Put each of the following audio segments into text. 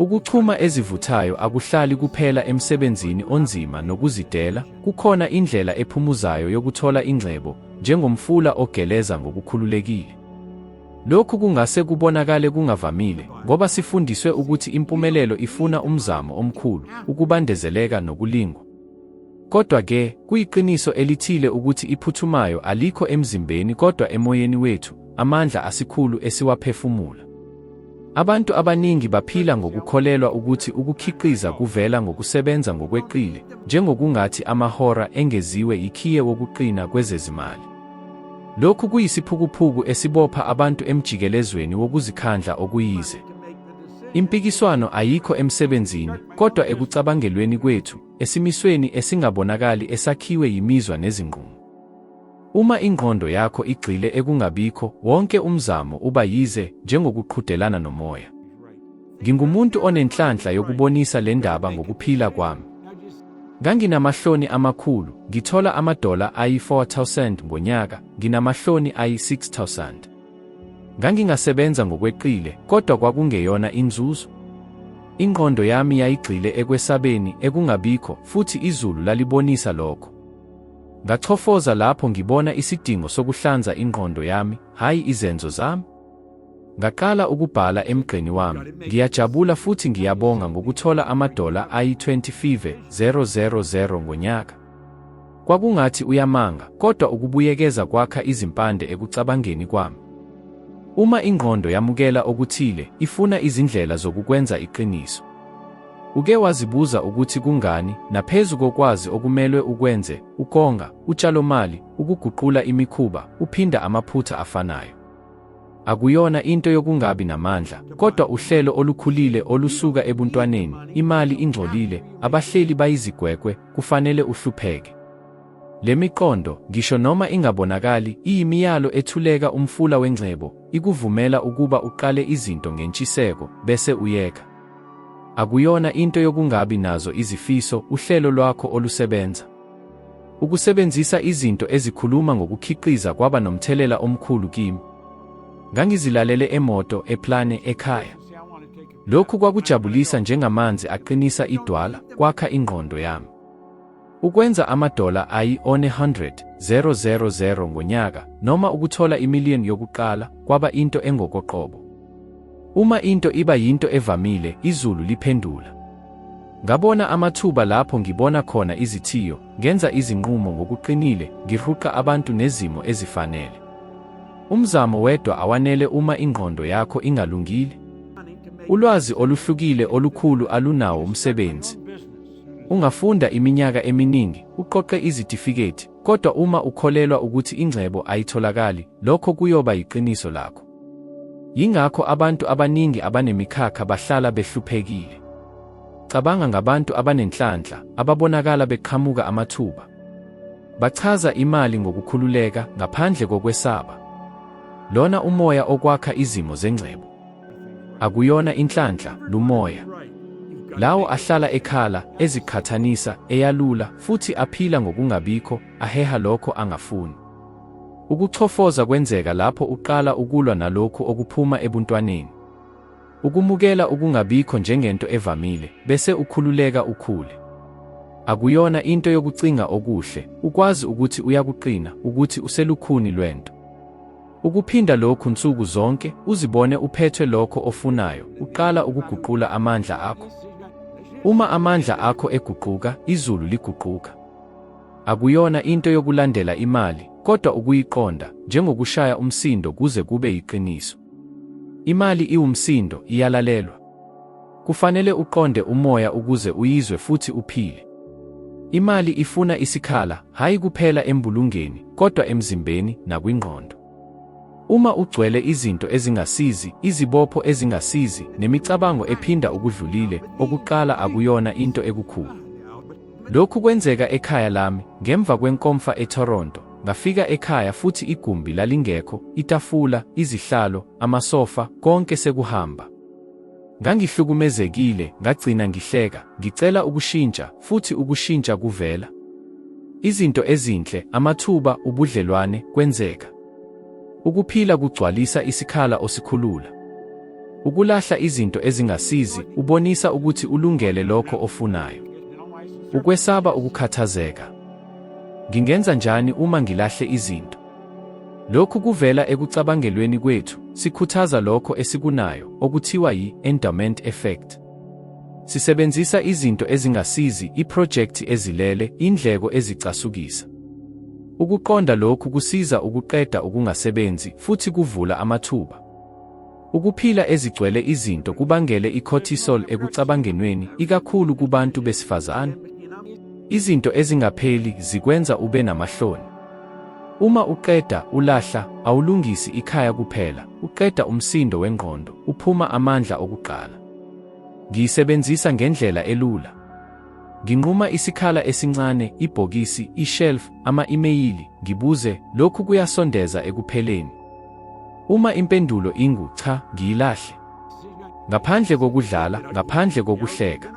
Ukuchuma ezivuthayo akuhlali kuphela emsebenzini onzima nokuzidela, kukhona indlela ephumuzayo yokuthola ingcebo, njengomfula ogeleza ngokukhululekile. Lokhu kungase kubonakale kungavamile, ngoba sifundiswe ukuthi impumelelo ifuna umzamo omkhulu, ukubandezeleka nokulingwa. Kodwa-ke, kuyiqiniso elithile ukuthi iphuthumayo alikho emzimbeni kodwa emoyeni wethu, amandla asikhulu esiwaphefumula. Abantu abaningi baphila ngokukholelwa ukuthi ukukhiqiza kuvela ngokusebenza ngokweqile, njengokungathi amahora engeziwe ikhiye wokuqina kwezezimali. Lokhu kuyisiphukuphuku esibopha abantu emjikelezweni wokuzikhandla okuyize. Impikiswano ayikho emsebenzini, kodwa ekucabangelweni kwethu, esimisweni esingabonakali esakhiwe yimizwa nezinqumo. Uma ingqondo yakho igxile ekungabikho, wonke umzamo uba yize, njengokuqhudelana nomoya. Ngingumuntu onenhlanhla yokubonisa le ndaba ngokuphila kwami. Nganginamahloni amakhulu, ngithola amadola ayi-4,000 ngonyaka, nginamahloni ayi-6,000. Ngangingasebenza ngokweqile, kodwa kwakungeyona inzuzo. Ingqondo yami yayigxile ekwesabeni ekungabikho, futhi izulu lalibonisa lokho. Ngachofoza lapho ngibona isidingo sokuhlanza ingqondo yami, hayi izenzo zami. Ngaqala ukubhala emgqeni wami, ngiyajabula futhi ngiyabonga ngokuthola amadola ayi-25,000 ngonyaka. Kwakungathi uyamanga, kodwa ukubuyekeza kwakha izimpande ekucabangeni kwami. Uma ingqondo yamukela okuthile, ifuna izindlela zokukwenza iqiniso. Uke wazibuza ukuthi kungani, naphezu kokwazi okumelwe ukwenze, ukonga, utshalomali, ukuguqula imikhuba, uphinda amaphutha afanayo. Akuyona into yokungabi namandla, kodwa uhlelo olukhulile olusuka ebuntwaneni, imali ingcolile, abahleli bayizigwegwe, kufanele uhlupheke. Le miqondo, ngisho noma ingabonakali, iyimiyalo ethuleka umfula wengcebo, ikuvumela ukuba uqale izinto ngentshiseko, bese uyeka. Akuyona into yokungabi nazo izifiso, uhlelo lwakho olusebenza. Ukusebenzisa izinto ezikhuluma ngokukhiqiza kwaba nomthelela omkhulu kimi. Ngangizilalele emoto, eplane, ekhaya. Lokhu kwakujabulisa njengamanzi aqinisa idwala, kwakha ingqondo yami. Ukwenza amadola ayi-100,000 ngonyaka, noma ukuthola imiliyoni yokuqala, kwaba into engokoqobo. Uma into iba yinto evamile, izulu liphendula. Ngabona amathuba lapho ngibona khona izithiyo, ngenza izinqumo ngokuqinile, ngihuqa abantu nezimo ezifanele. Umzamo wedwa awanele uma ingqondo yakho ingalungile. Ulwazi oluhlukile olukhulu alunawo umsebenzi. Ungafunda iminyaka eminingi, uqoqe izitifiketi, kodwa uma ukholelwa ukuthi ingcebo ayitholakali, lokho kuyoba yiqiniso lakho. Yingakho abantu abaningi abanemikhakha bahlala behluphekile. Cabanga ngabantu abanenhlanhla, ababonakala beqhamuka amathuba. Bachaza imali ngokukhululeka, ngaphandle kokwesaba. Lona umoya okwakha izimo zengcebo. Akuyona inhlanhla, lumoya. Lawo ahlala ekhala, eziqhathanisa, eyalula, futhi aphila ngokungabikho, aheha lokho angafuni. Ukuchofoza kwenzeka lapho uqala ukulwa nalokho okuphuma ebuntwaneni. Ukumukela ukungabikho njengento evamile, bese ukhululeka ukhule. Akuyona into yokucinga okuhle, ukwazi ukuthi uyakuqina, ukuthi uselukhuni lwento. Ukuphinda lokhu nsuku zonke, uzibone uphethwe lokho ofunayo, uqala ukuguqula amandla akho. Uma amandla akho eguquka, izulu liguquka. Akuyona into yokulandela imali, kodwa ukuyiqonda, njengokushaya umsindo kuze kube yiqiniso. Imali iwumsindo, iyalalelwa. Kufanele uqonde umoya ukuze uyizwe futhi uphile. Imali ifuna isikhala, hayi kuphela embulungeni, kodwa emzimbeni nakwingqondo. Uma ugcwele izinto ezingasizi, izibopho ezingasizi, nemicabango ephinda ukudlulile, okuqala akuyona into ekukhulu. Lokhu kwenzeka ekhaya lami, ngemva kwenkomfa eToronto. Ngafika ekhaya futhi igumbi lalingekho, itafula, izihlalo, amasofa, konke sekuhamba. Ngangihlukumezekile, ngagcina ngihleka, ngicela ukushintsha, futhi ukushintsha kuvela. Izinto ezinhle, amathuba, ubudlelwane, kwenzeka. Ukuphila kugcwalisa isikhala osikhulula. Ukulahla izinto ezingasizi ubonisa ukuthi ulungele lokho ofunayo. Ukwesaba ukukhathazeka. Ngingenza njani uma ngilahle izinto? Lokhu kuvela ekucabangelweni kwethu, sikhuthaza lokho esikunayo, okuthiwa yi-endowment effect. Sisebenzisa izinto ezingasizi, iprojekthi ezilele, indleko ezicasukisa. Ukuqonda lokhu kusiza ukuqeda ukungasebenzi futhi kuvula amathuba. Ukuphila ezigcwele izinto kubangele i-cortisol ekucabangenweni, ikakhulu kubantu besifazane. Izinto ezingapheli zikwenza ube namahloni. Uma uqeda ulahla, awulungisi ikhaya kuphela, uqeda umsindo wengqondo, uphuma amandla okuqala. Ngiyisebenzisa ngendlela elula. Nginquma isikhala esincane, ibhokisi, ishelf, ama-imeyili, ngibuze, lokhu kuyasondeza ekupheleni? Uma impendulo ingu cha, ngiyilahle. Ngaphandle kokudlala, ngaphandle kokuhleka.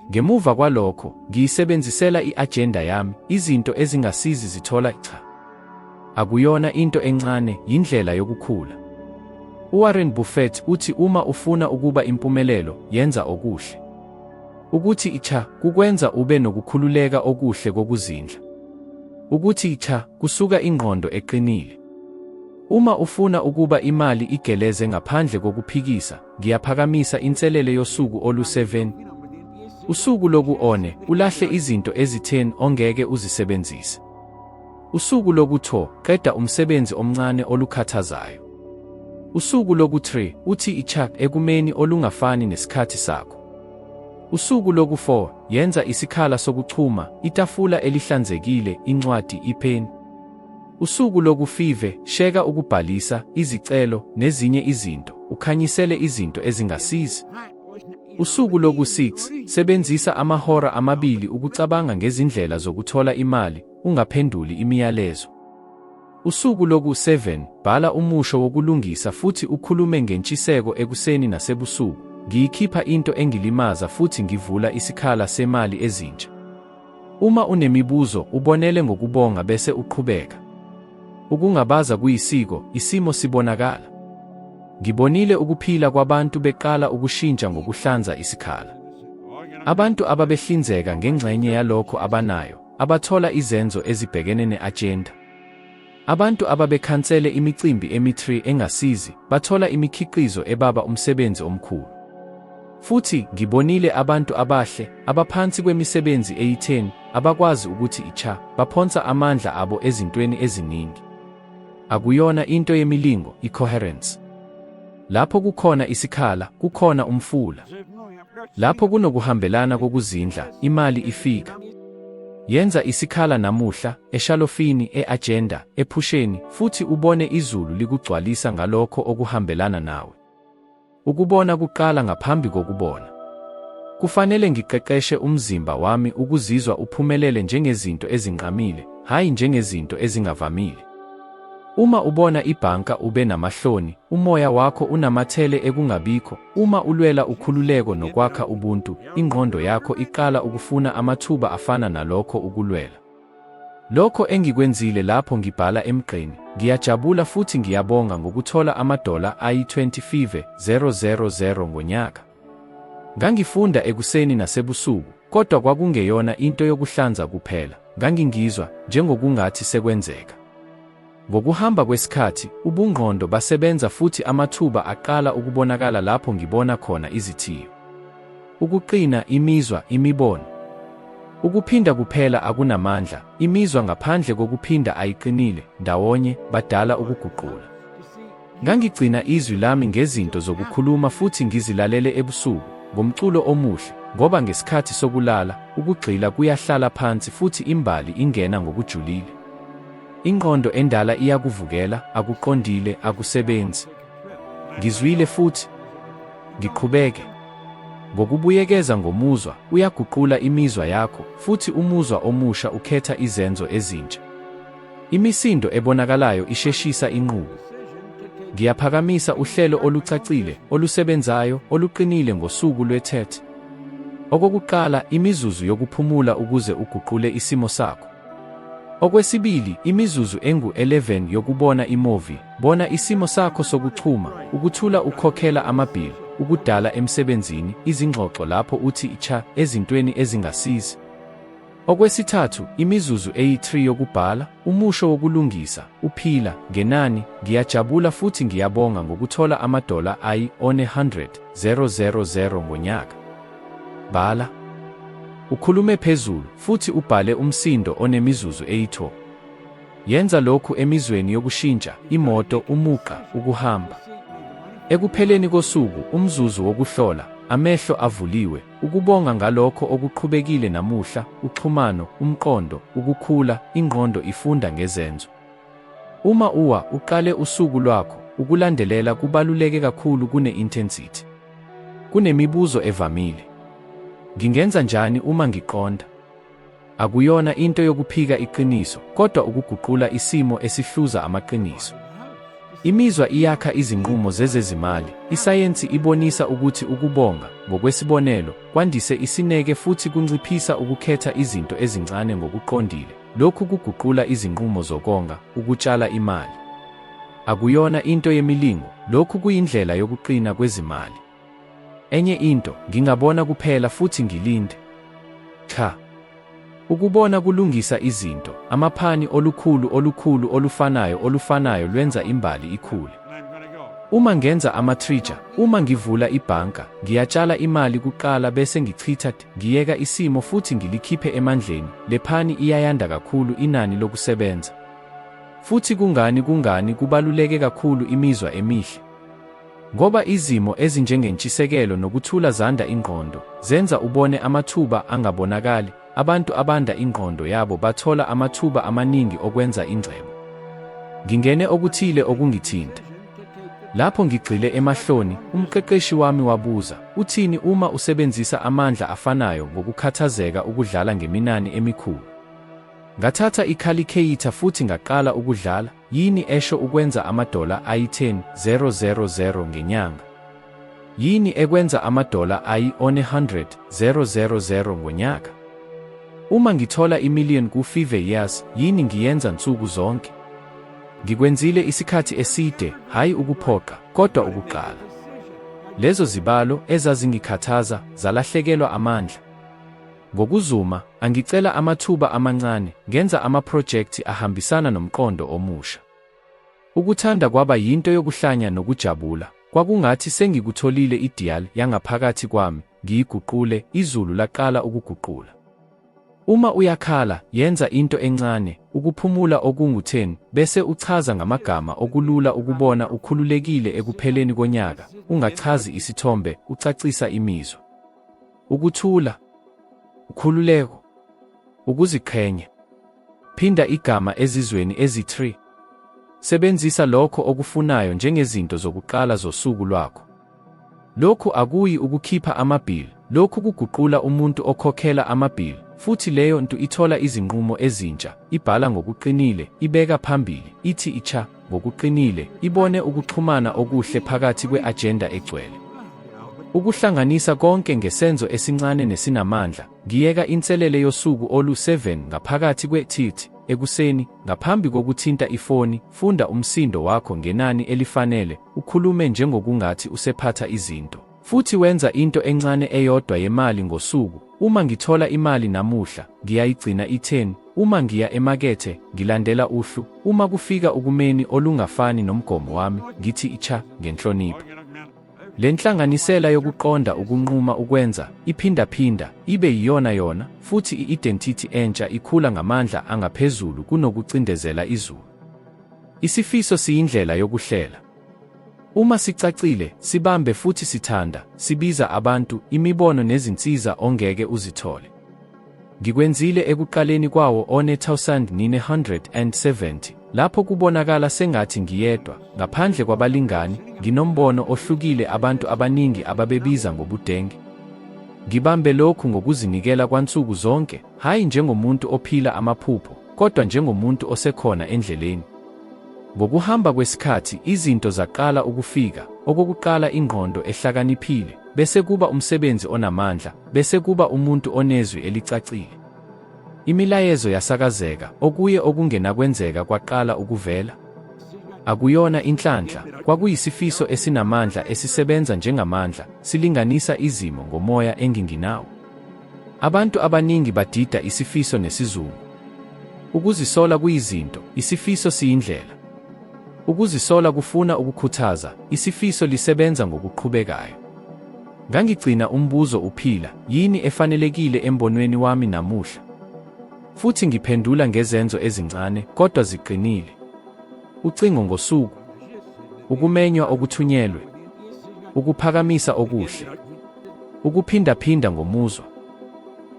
Ngemuva kwalokho, ngiyisebenzisela i-agenda yami, izinto ezingasizi zithola cha. Akuyona into encane, yindlela yokukhula. Warren Buffett uthi uma ufuna ukuba impumelelo, yenza okuhle. Ukuthi icha kukwenza ube nokukhululeka okuhle kokuzindla. Ukuthi icha kusuka ingqondo eqinile. Uma ufuna ukuba imali igeleze ngaphandle kokuphikisa, ngiyaphakamisa inselele yosuku olu-7. Usuku loku-1, ulahle izinto ezi-10 ongeke uzisebenzise. Usuku loku-2, qeda umsebenzi omncane olukhathazayo. Usuku loku-3, uthi icha ekumeni olungafani nesikhathi sakho. Usuku loku-4, yenza isikhala sokuchuma, itafula elihlanzekile, incwadi, ipeni. Usuku loku-5, sheka ukubhalisa, izicelo, nezinye izinto, ukhanyisele izinto ezingasizi. Usuku loku-6, sebenzisa amahora 2 ukucabanga ngezindlela zokuthola imali, ungaphenduli imiyalezo. Usuku loku-7, bhala umusho wokulungisa futhi ukhulume ngentshiseko ekuseni nasebusuku. Ngiyikhipha into engilimaza futhi ngivula isikhala semali ezintsha. Uma unemibuzo, ubonele ngokubonga bese uqhubeka. Ukungabaza kuyisiko, isimo sibonakala. Ngibonile ukuphila kwabantu beqala ukushintsha ngokuhlanza isikhala. Abantu ababehlinzeka ngengxenye yalokho abanayo, abathola izenzo ezibhekene ne-agenda. Abantu ababekhansele imicimbi emi-3 engasizi, bathola imikhiqizo ebaba umsebenzi omkhulu. Futhi ngibonile abantu abahle, abaphansi kwemisebenzi eyi-10, abakwazi ukuthi icha, baphonsa amandla abo ezintweni eziningi. Akuyona into yemilingo, i-coherence. Lapho kukhona isikhala, kukhona umfula. Lapho kunokuhambelana kokuzindla, imali ifika. Yenza isikhala namuhla, eshalofini, e-agenda, ephusheni, futhi ubone izulu likugcwalisa ngalokho okuhambelana nawe. Ukubona kuqala ngaphambi kokubona. Kufanele ngiqeqeshe umzimba wami ukuzizwa uphumelele njengezinto ezinqamile, hayi njengezinto ezingavamile. Uma ubona ibhanka ube namahloni, umoya wakho unamathele ekungabikho. Uma ulwela ukhululeko nokwakha ubuntu, ingqondo yakho iqala ukufuna amathuba afana nalokho ukulwela. Lokho engikwenzile lapho ngibhala emgqeni, ngiyajabula futhi ngiyabonga ngokuthola amadola ayi-25,000 ngonyaka. Ngangifunda ekuseni nasebusuku, kodwa kwakungeyona into yokuhlanza kuphela, ngangingizwa njengokungathi sekwenzeka. Ngokuhamba kwesikhathi, ubungqondo basebenza futhi amathuba aqala ukubonakala lapho ngibona khona izithiyo. Ukuqina, imizwa, imibono. Ukuphinda kuphela akunamandla, imizwa ngaphandle kokuphinda ayiqinile, ndawonye, badala ukuguqula. Ngangigcina izwi lami ngezinto zokukhuluma futhi ngizilalele ebusuku, ngomculo omuhle, ngoba ngesikhathi sokulala, ukugxila kuyahlala phansi futhi imbali ingena ngokujulile. Ingqondo endala iyakuvukela, akuqondile, akusebenzi. Ngizwile futhi ngiqhubeke. Ngokubuyekeza ngomuzwa, uyaguqula imizwa yakho, futhi umuzwa omusha ukhetha izenzo ezintsha. Imisindo ebonakalayo isheshisa inqubo. Ngiyaphakamisa uhlelo olucacile, olusebenzayo, oluqinile ngosuku lwe-30. Okokuqala, imizuzu yokuphumula ukuze uguqule isimo sakho. Okwesibili, imizuzu engu-11 yokubona imovi. Bona isimo sakho sokuchuma, ukuthula ukhokhela amabhili, ukudala emsebenzini, izingxoxo lapho uthi cha ezintweni ezingasizi. Okwesithathu, imizuzu eyi-3 yokubhala, umusho wokulungisa, uphila, ngenani, ngiyajabula futhi ngiyabonga ngokuthola amadola ayi-100,000 ngonyaka. Bhala. Ukhulume phezulu, futhi ubhale umsindo onemizuzu eyi-2. Yenza lokhu emizweni yokushintsha, imoto, umuqa, ukuhamba. Ekupheleni kosuku, umzuzu wokuhlola, amehlo avuliwe, ukubonga ngalokho okuqhubekile namuhla, uxhumano, umqondo, ukukhula, ingqondo ifunda ngezenzo. Uma uqale usuku lwakho, ukulandelela kubaluleke kakhulu kune-intensity. Kunemibuzo evamile. Ngingenza njani uma ngiqonda? Akuyona into yokuphika iqiniso, kodwa ukuguqula isimo esihluza amaqiniso. Imizwa iyakha izinqumo zezezimali. Isayensi ibonisa ukuthi ukubonga, ngokwesibonelo, kwandise isineke futhi kunciphisa ukukhetha izinto ezincane ngokuqondile. Lokhu kuguqula izinqumo zokonga, ukutshala imali. Akuyona into yemilingo, lokhu kuyindlela yokuqina kwezimali. Enye into, ngingabona kuphela futhi ngilinde. Cha. Ukubona kulungisa izinto, amaphani olufanayo lwenza imbali ikhule. Uma ngenza ama-trigger, uma ngivula ibhanka, ngiyatshala imali kuqala bese ngichitha, ngiyeka isimo futhi ngilikhiphe emandleni, le phani iyayanda kakhulu inani lokusebenza. Futhi kungani kubaluleke kakhulu imizwa emihle? Ngoba izimo ezinjengentshisekelo nokuthula zanda ingqondo, zenza ubone amathuba angabonakali. Abantu abanda ingqondo yabo bathola amathuba amaningi okwenza ingcebo. Ngingene okuthile okungithinta. Lapho ngigxile emahloni, umqeqeshi wami wabuza, uthini uma usebenzisa amandla afanayo ngokukhathazeka ukudlala ngeminani emikhulu? Ngathatha ikhalikheyitha futhi ngaqala ukudlala, yini esho ukwenza amadola ayi-10,000 ngenyanga? Yini ekwenza amadola ayi-100,000 ngonyaka? Uma ngithola imillion ku-5 years, yini ngiyenza nsuku zonke? Ngikwenzile isikhathi eside, hayi ukuphoqa, kodwa ukuqala. Lezo zibalo ezazingikhathaza zalahlekelwa amandla. Ngokuzuma, angicela amathuba amancane, ngenza amaphrojekthi ahambisana nomqondo omusha. Ukuthanda kwaba yinto yokuhlanya nokujabula, kwakungathi sengikutholile ideal yangaphakathi kwami, ngiyiguqule, izulu laqala ukuguqula. Uma uyakhala, yenza into encane, ukuphumula okungu-10, bese uchaza ngamagama okulula ukubona ukhululekile ekupheleni konyaka, ungachazi isithombe, ucacisa imizwa. Ukuthula, ukhululeko, ukuziqhenya. Phinda igama ezizweni ezi-3. Sebenzisa lokho okufunayo njengezinto zokuqala zosuku lwakho. Lokhu akuyi ukukhipha amabhili, lokhu kuguqula umuntu okhokhela amabhili. Futhi leyo nto ithola izinqumo ezintsha, ibhala ngokuqinile, ibeka phambili, ithi icha ngokuqinile, ibone ukuxhumana okuhle phakathi kwe-agenda egcwele. Ukuhlanganisa konke ngesenzo esincane nesinamandla, ngiyeka inselele yosuku olu-7 ngaphakathi kwe-tilt, ekuseni, ngaphambi kokuthinta ifoni, funda umsindo wakho ngenani elifanele, ukhulume njengokungathi usephatha izinto. Futhi wenza into encane eyodwa yemali ngosuku. Uma ngithola imali namuhla, ngiyayigcina i-10. Uma ngiya emakethe, ngilandela uhlu. Uma kufika ukumeni olungafani nomgomo wami, ngithi icha ngenhlonipho. Le nhlanganisela yokuqonda ukunquma ukwenza, iphindaphinda, ibe yiyona, futhi i-identity entsha ikhula ngamandla angaphezulu kunokucindezela izulu. Isifiso siyindlela yokuhlela. Uma sicacile, sibambe futhi sithanda, sibiza abantu, imibono nezinsiza ongeke uzithole. Ngikwenzile ekuqaleni kwawo one-1970, lapho kubonakala sengathi ngiyedwa, ngaphandle kwabalingani, nginombono ohlukile abantu abaningi ababebiza ngobudenge. Ngibambe lokhu ngokuzinikela kwansuku zonke, hayi njengomuntu ophila amaphupho, kodwa njengomuntu osekhona endleleni. Ngokuhamba kwesikhathi izinto zaqala ukufika, okokuqala ingqondo ehlakaniphile, bese kuba umsebenzi onamandla, bese kuba umuntu onezwi elicacile. Imilayezo yasakazeka, okuye okungenakwenzeka kwaqala ukuvela. Akuyona inhlanhla, kwakuyisifiso esinamandla esisebenza njengamandla, silinganisa izimo ngomoya enginginawo. Abantu abaningi badida isifiso nesizungu. Ukuzisola kuyizinto, isifiso siyindlela. Ukuzisola kufuna ukukhuthaza, isifiso lisebenza ngokuqhubekayo. Ngangigcina umbuzo uphila, yini efanelekile embonweni wami namuhla? Futhi ngiphendula ngezenzo ezincane, kodwa ziqinile. Ucingo ngosuku, ukumenywa okuthunyelwe, ukuphakamisa okuhle, ukuphindaphinda ngomuzwa.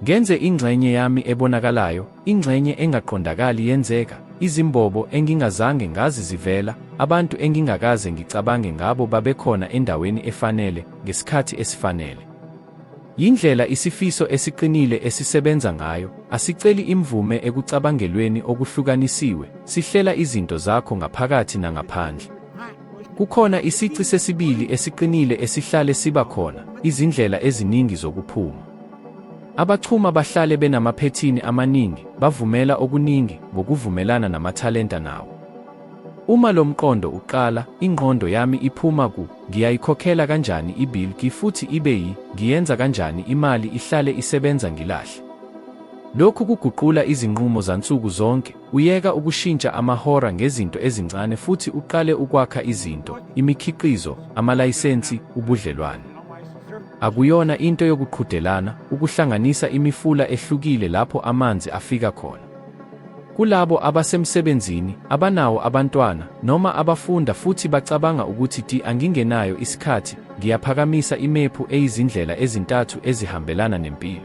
Ngenze ingxenye yami ebonakalayo, ingxenye engaqondakali yenzeka, izimbobo engingazange ngazi zivela, abantu engingakaze ngicabange ngabo babekhona endaweni efanele, ngesikhathi esifanele. Yindlela isifiso esiqinile esisebenza ngayo, asiceli imvume ekucabangelweni okuhlukanisiwe, sihlela izinto zakho ngaphakathi nangaphandle. Kukhona isici sesibili esiqinile esihlale siba khona, izindlela eziningi zokuphuma. Abachuma bahlale benamaphethini amaningi, bavumela okuningi, ngokuvumelana namathalenta nawo. Uma lo mqondo uqala, ingqondo yami iphuma ngiyayikhokhela kanjani ibilki futhi ibe ngiyenza kanjani imali ihlale isebenza ngilahle. Lokhu kuguqula izinqumo zansuku zonke, uyeka ukushintsha amahora ngezinto ezincane futhi uqale ukwakha izinto, imikhiqizo, amalayisensi, ubudlelwane. Akuyona into yokuqhudelana, ukuhlanganisa imifula ehlukile lapho amanzi afika khona. Kulabo abasemsebenzini, abanawo abantwana, noma abafunda futhi bacabanga ukuthi angingenayo isikhathi, ngiyaphakamisa imephu eyizindlela ezintathu ezihambelana nempilo.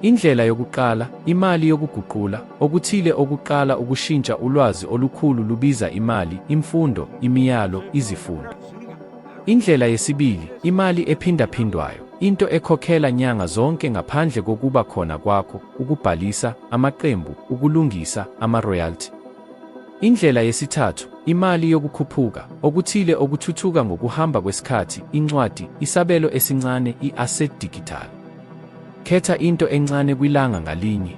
Indlela yokuqala, imali yokuguqula, okuthile okuqala ukushintsha ulwazi olukhulu lubiza imali, imfundo, imiyalo, izifundo. Indlela yesibili, imali ephindaphindwayo, into ekhokhela nyanga zonke ngaphandle kokuba khona kwakho, ukubhalisa, amaqembu, ukulungisa, ama-royalty. Indlela yesithathu, imali yokukhuphuka, okuthile okuthuthuka ngokuhamba kwesikhathi, incwadi, isabelo esincane, i-asset digital. Khetha into encane kwilanga ngalinye.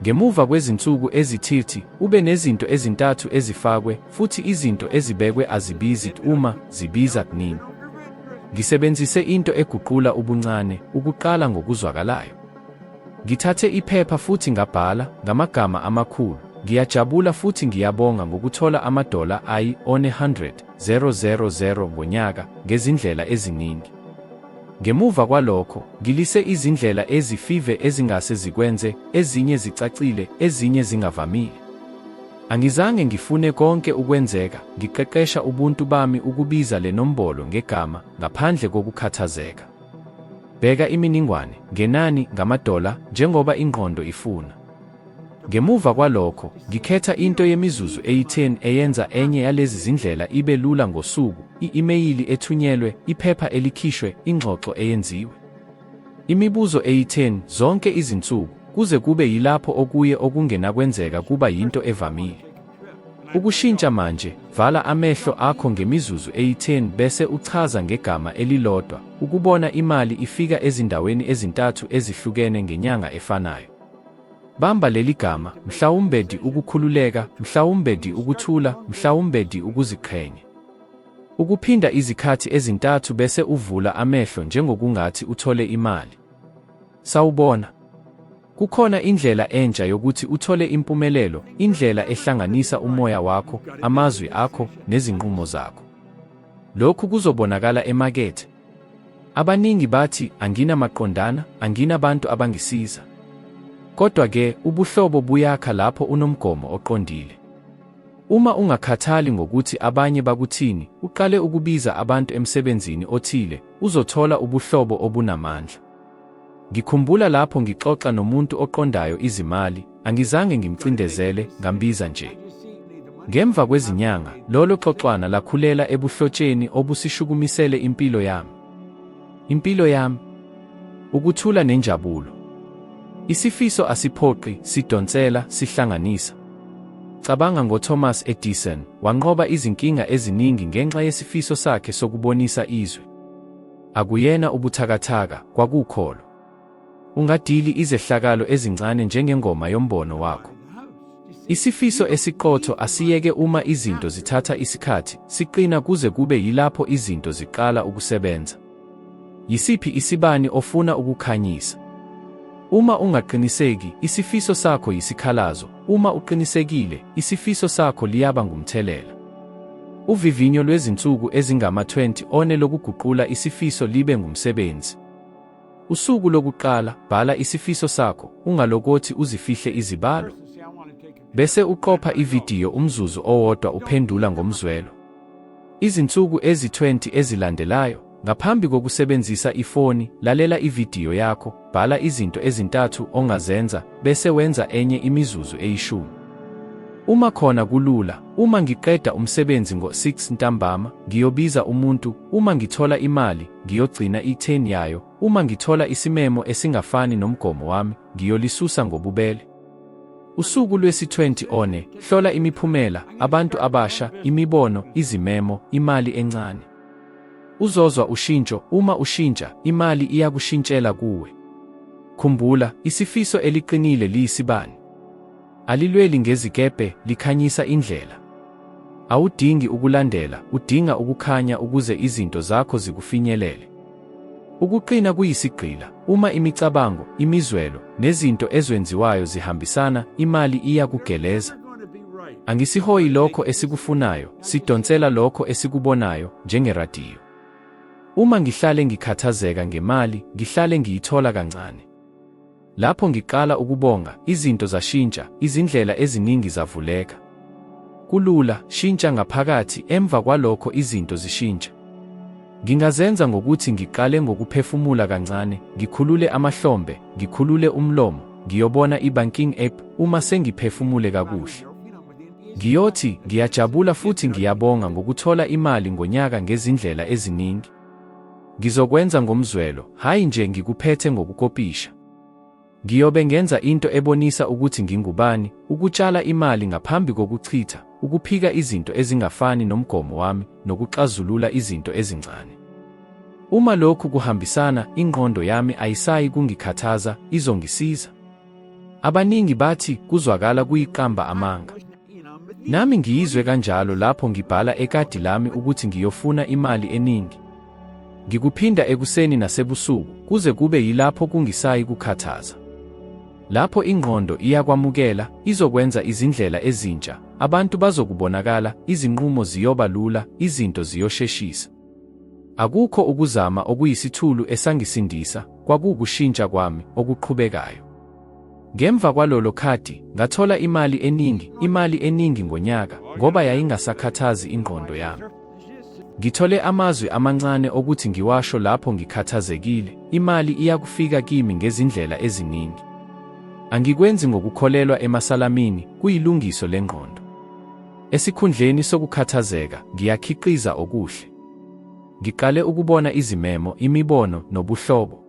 Ngemuva kwezinsuku ezithithi, ube nezinto ezintathu ezifakwe, futhi izinto ezibekwe azibizi uma zibiza kunini. Ngisebenzise into eguqula ubuncane, ukuqala ngokuzwakalayo. Ngithathe iphepha futhi ngabhala, ngamagama amakhulu. Ngiyajabula futhi ngiyabonga ngokuthola amadola $100,000 ngonyaka, ngezindlela eziningi. Ngemuva kwalokho, ngilise izindlela ezifive ezingase zikwenze, ezinye zicacile, ezinye zingavamile. Angizange ngifune konke ukwenzeka, ngiqeqesha ubuntu bami ukubiza le nombolo ngegama, ngaphandle kokukhathazeka. Bheka imininingwane, ngenani, ngamadola, njengoba ingqondo ifuna. Ngemuva kwalokho, ngikhetha into yemizuzu eyi-10 eyenza enye yalezi zindlela ibe lula ngosuku, i-imeyili ethunyelwe, iphepha elikhishwe, ingxoxo eyenziwe. Imibuzo eyi-10 zonke izinsuku, kuze kube yilapho okuye okungenakwenzeka kuba yinto evamile. Ukushintsha manje, vala amehlo akho ngemizuzu eyi-10 bese uchaza ngegama elilodwa, ukubona imali ifika ezindaweni ezintathu ezihlukene ngenyanga efanayo. Bamba leli gama, mhlawumbedi ukukhululeka, mhlawumbedi ukuthula, mhlawumbedi ukuziqhenya. Ukuphinda izikhathi ezintathu bese uvula amehlo njengokungathi uthole imali. Sawubona. Kukhona indlela entsha yokuthi uthole impumelelo, indlela ehlanganisa umoya wakho, amazwi akho, nezinqumo zakho. Lokhu kuzobonakala emakethe. Abaningi bathi, anginamaqondana, anginabantu abangisiza. Kodwa-ke, ubuhlobo buyakha lapho unomgomo oqondile. Uma ungakhathali ngokuthi abanye bakuthini, uqale ukubiza abantu emsebenzini othile, uzothola ubuhlobo obunamandla. Ngikhumbula lapho ngixoxa nomuntu oqondayo izimali, angizange ngimcindezele, ngambiza nje. Ngemva kwezinyanga, lolo xoxwana lakhulela ebuhlotsheni obusishukumisele impilo yami. Impilo yami, ukuthula nenjabulo. Isifiso asiphoqi, sidonsela, sihlanganisa. Cabanga ngoThomas Edison, wanqoba izinkinga eziningi ngenxa yesifiso sakhe sokubonisa izwe. Akuyena ubuthakathaka, kwakukholo. Ungadili izehlakalo ezincane njengengoma yombono wakho. Isifiso esiqotho asiyeke uma izinto zithatha isikhathi, siqina kuze kube yilapho izinto ziqala ukusebenza. Yisiphi isibani ofuna ukukhanyisa? Uma ungaqiniseki, isifiso sakho yisikhalazo. Uma uqinisekile, isifiso sakho liyaba ngumthelela. Uvivinyo lwezinsuku ezingama-20 one lokuguqula isifiso libe ngumsebenzi. Usuku lokuqala, bhala isifiso sakho, ungalokothi uzifihle izibalo. Bese uqopha ividiyo umzuzu owodwa uphendula ngomzwelo. Izinsuku ezi-20 ezilandelayo, ngaphambi kokusebenzisa ifoni, lalela ividiyo yakho, bhala izinto ezintathu ongazenza, bese wenza enye imizuzu e-10. Uma khona kulula, uma ngiqeda umsebenzi ngo-6 ntambama, ngiyobiza umuntu. Uma ngithola imali, ngiyogcina i-10 yayo. Uma ngithola isimemo esingafani nomgomo wami, ngiyolisusa ngobubele. Usuku lwesi-20 one, hlola imiphumela, abantu abasha, imibono, izimemo, imali encane. Uzozwa ushintsho. Uma ushintsha, imali iyakushintshela kuwe. Khumbula, isifiso eliqinile liyisibani. Alilweli ngezikebhe, likhanyisa indlela. Awudingi ukulandela, udinga ukukhanya ukuze izinto zakho zikufinyelele. Ukuqina kuyisigqila. Uma imicabango, imizwelo, nezinto ezwenziwayo zihambisana, imali iyakugeleza. Angisihoyi lokho esikufunayo, sidonsela lokho esikubonayo, njengeradiyo. Uma ngihlale ngikhathazeka ngemali, ngihlale ngiyithola kancane. Lapho ngiqala ukubonga, izinto zashintsha, izindlela eziningi zavuleka. Kulula, shintsha ngaphakathi, emva kwalokho izinto zishintsha. Ngingazenza ngokuthi ngiqale ngokuphefumula kancane, ngikhulule amahlombe, ngikhulule umlomo, ngiyobona i-banking app. Uma sengiphefumule kakuhle, ngiyothi ngiyajabula futhi ngiyabonga ngokuthola imali ngonyaka ngezindlela eziningi. Ngizokwenza ngomzwelo, hayi nje ngikuphethe ngokukopisha. Ngiyobe ngenza into ebonisa ukuthi ngingubani, ukutshala imali ngaphambi kokuchitha, ukuphika izinto ezingafani nomgomo wami, nokuxazulula izinto ezincane. Uma lokhu kuhambisana, ingqondo yami ayisayi kungikhathaza, izongisiza. Abaningi bathi kuzwakala kuyiqamba amanga. Nami ngiyizwe kanjalo lapho ngibhala ekadi lami ukuthi ngiyofuna imali eningi. Ngikuphinda ekuseni nasebusuku, kuze kube yilapho kungisayi kukhathaza. Lapho ingqondo iyakwamukela, izokwenza izindlela ezintsha, abantu bazokubonakala, izinqumo ziyoba lula, izinto ziyosheshisa. Akukho ukuzama okuyisithulu esangisindisa, kwakukushintsha kwami okuqhubekayo. Ngemva kwalolo khadi, ngathola imali eningi ngonyaka, ngoba yayingasakhathazi ingqondo yami. Ngithole amazwi amancane okuthi ngiwasho lapho ngikhathazekile, imali iyakufika kimi ngezindlela eziningi. Angikwenzi ngokukholelwa emasalamini, kuyilungiso lengqondo. Esikhundleni sokukhathazeka, ngiyakhiqiza okuhle. Ngiqale ukubona izimemo, imibono, nobuhlobo.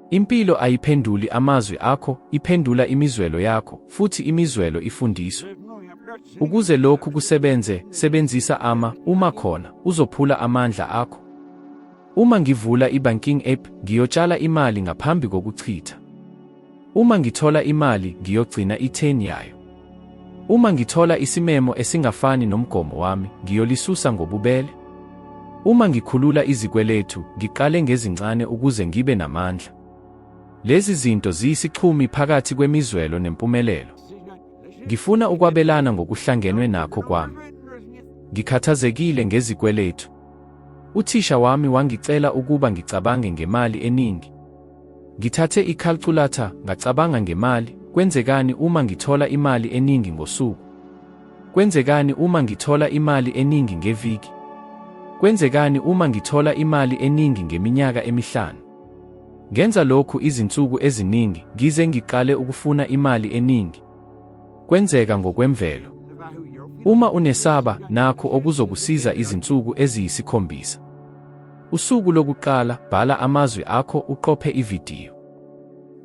Impilo ayiphenduli amazwi akho, iphendula imizwelo yakho, futhi imizwelo ifundiswa. Ukuze lokhu kusebenze, sebenzisa uma khona, uzophula amandla akho. Uma ngivula i-banking app, ngiyotshala imali ngaphambi kokuchitha. Uma ngithola imali, ngiyogcina i-10 yayo. Uma ngithola isimemo esingafani nomgomo wami, ngiyolisusa ngobubele. Uma ngikhulula izikweletu, ngiqale ngezincane ukuze ngibe namandla. Lezi zinto ziyisixhumi phakathi kwemizwelo nempumelelo. Ngifuna ukwabelana ngokuhlangenwe nakho kwami. Ngikhathazekile ngezikweletu. Uthisha wami wangicela ukuba ngicabange ngemali eningi. Ngithathe i-calculator, ngacabanga ngemali. Kwenzekani uma ngithola imali eningi ngosuku? Kwenzekani uma ngithola imali eningi ngeviki? Kwenzekani uma ngithola imali eningi ngeminyaka emihlanu? Ngenza lokhu izinsuku eziningi, ngize ngiqale ukufuna imali eningi. Kwenzeka ngokwemvelo. Uma unesaba, nakho okuzokusiza izinsuku eziyisikhombisa. Usuku lokuqala, bhala amazwi akho, uqophe ividiyo.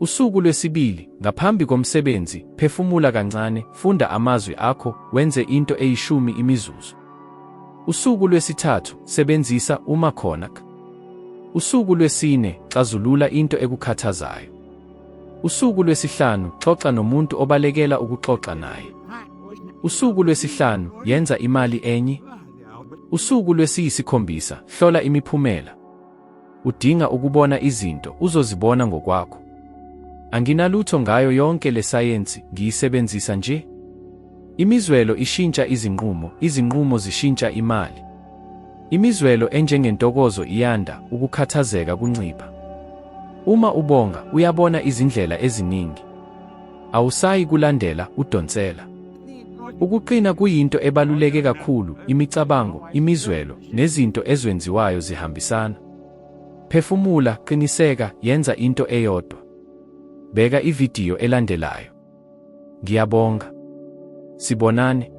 Usuku lwesibili, ngaphambi komsebenzi, phefumula kancane, funda amazwi akho, wenze into e-10 imizuzu. Usuku lwesithathu, sebenzisa uma khona. Usuku lwesine, xazulula into ekukhathazayo. Usuku lwesihlanu, xoxa nomuntu obalekela ukuxoxa naye. Usuku lwesihlanu, yenza imali enye. Usuku lwesiyisikhombisa, hlola imiphumela. Udinga ukubona izinto, uzozibona ngokwakho. Anginalutho ngayo yonke le sayensi, ngiyisebenzisa nje. Imizwelo ishintsha izinqumo, izinqumo zishintsha imali. Imizwelo enjengentokozo iyanda, ukukhathazeka kuncipha. Uma ubonga, uyabona izindlela eziningi. Awusayi kulandela, udonsela. Ukuqina kuyinto ebaluleke kakhulu, imicabango, imizwelo, nezinto ezwenziwayo zihambisana. Phefumula, qiniseka, yenza into eyodwa. Bheka ividiyo elandelayo. Ngiyabonga. Sibonane.